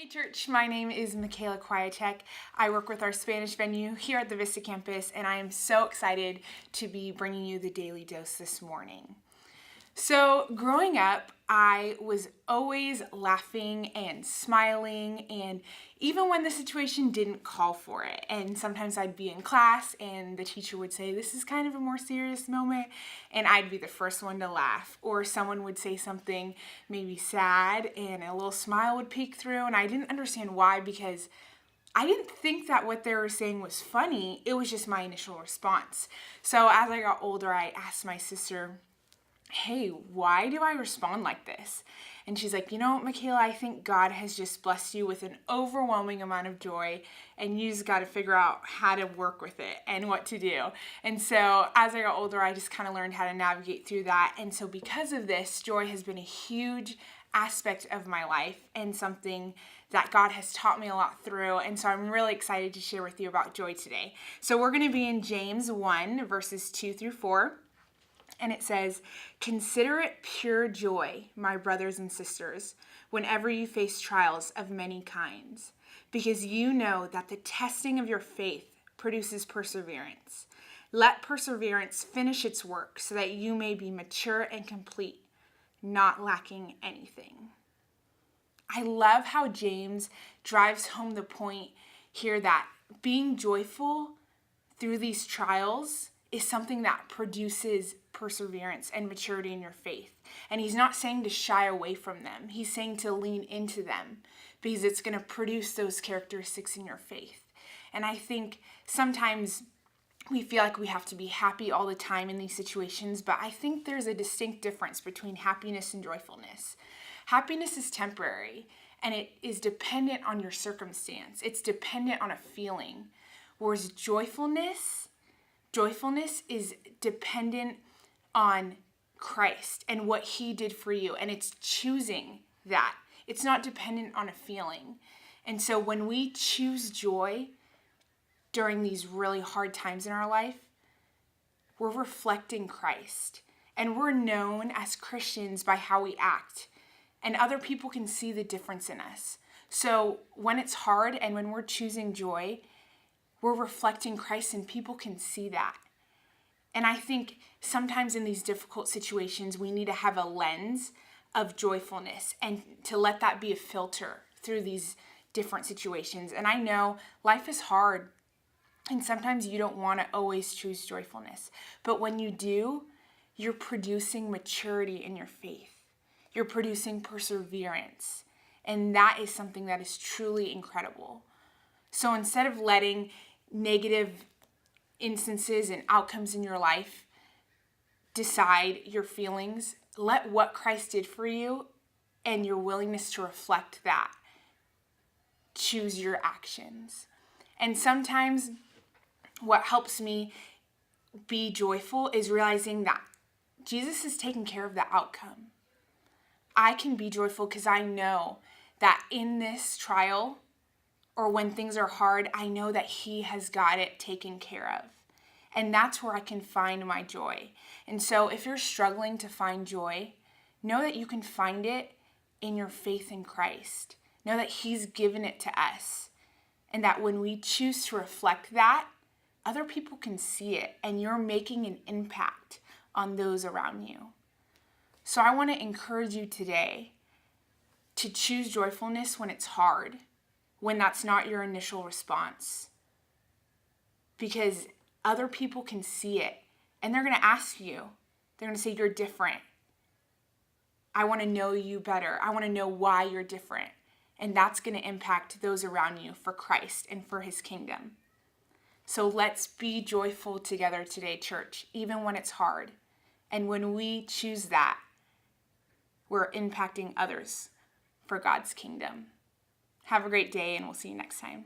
Hey church, my name is Michaela Kwiatek. I work with our Spanish venue here at the Vista campus, and I am so excited to be bringing you the Daily Dose this morning. So growing up, I was always laughing and smiling, and even when the situation didn't call for it. And sometimes I'd be in class and the teacher would say, this is kind of a more serious moment, and I'd be the first one to laugh. Or someone would say something maybe sad and a little smile would peek through, and I didn't understand why, because I didn't think that what they were saying was funny. It was just my initial response. So as I got older, I asked my sister, hey, why do I respond like this? And she's like, Michaela, I think God has just blessed you with an overwhelming amount of joy, and you just got to figure out how to work with it and what to do. And so as I got older, I just kind of learned how to navigate through that. And so because of this, joy has been a huge aspect of my life and something that God has taught me a lot through. And so I'm really excited to share with you about joy today. So we're going to be in James 1, verses 2 through 4. And it says, "Consider it pure joy, my brothers and sisters, whenever you face trials of many kinds, because you know that the testing of your faith produces perseverance. Let perseverance finish its work so that you may be mature and complete, not lacking anything." I love how James drives home the point here that being joyful through these trials is something that produces perseverance and maturity in your faith. And he's not saying to shy away from them. He's saying to lean into them because it's going to produce those characteristics in your faith. And I think sometimes we feel like we have to be happy all the time in these situations, but I think there's a distinct difference between happiness and joyfulness. Happiness is temporary, and it is dependent on your circumstance. It's dependent on a feeling. Whereas joyfulness is dependent on Christ and what he did for you, and it's choosing that. It's not dependent on a feeling. And so when we choose joy during these really hard times in our life, we're reflecting Christ, and we're known as Christians by how we act, and other people can see the difference in us. So when it's hard and when we're choosing joy, we're reflecting Christ, and people can see that. And I think sometimes in these difficult situations, we need to have a lens of joyfulness and to let that be a filter through these different situations. And I know life is hard, and sometimes you don't want to always choose joyfulness. But when you do, you're producing maturity in your faith. You're producing perseverance. And that is something that is truly incredible. So instead of letting negative instances and outcomes in your life decide your feelings, let what Christ did for you and your willingness to reflect that choose your actions. And sometimes what helps me be joyful is realizing that Jesus is taking care of the outcome. I can be joyful because I know that in this trial, or when things are hard, I know that he has got it taken care of. And that's where I can find my joy. And so if you're struggling to find joy, know that you can find it in your faith in Christ. Know that he's given it to us. And that when we choose to reflect that, other people can see it, and you're making an impact on those around you. So I want to encourage you today to choose joyfulness when it's hard, when that's not your initial response, because other people can see it, and they're going to ask you. They're going to say, you're different. I want to know you better. I want to know why you're different. And that's going to impact those around you for Christ and for his kingdom. So let's be joyful together today, church, even when it's hard. And when we choose that, we're impacting others for God's kingdom. Have a great day, and we'll see you next time.